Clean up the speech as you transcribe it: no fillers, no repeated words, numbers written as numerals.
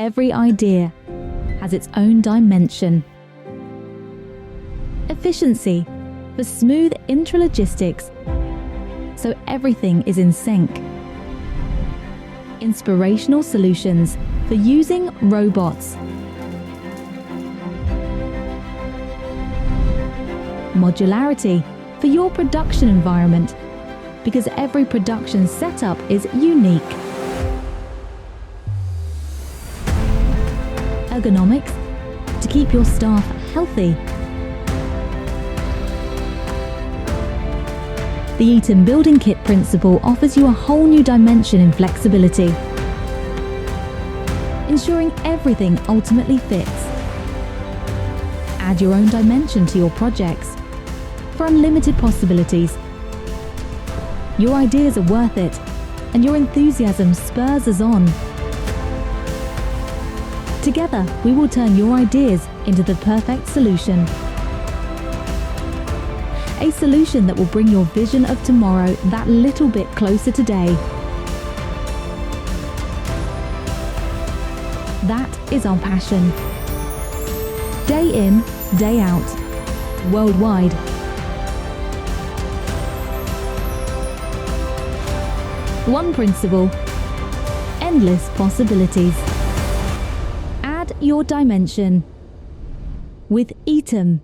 every idea has its own dimension. Efficiency for smooth intralogistics, so everything is in sync. Inspirational solutions for using robots. Modularity for your production environment, because every production setup is unique. Ergonomics to keep your staff healthy. The Eaton Building Kit principle offers you a whole new dimension in flexibility, ensuring everything ultimately fits. Add your own dimension to your projects for unlimited possibilities. Your ideas are worth it, and your enthusiasm spurs us on. Together, we will turn your ideas into the perfect solution. A solution that will bring your vision of tomorrow that little bit closer today. That is our passion. Day in, day out, worldwide. One principle, endless possibilities. Add your dimension with Eaton.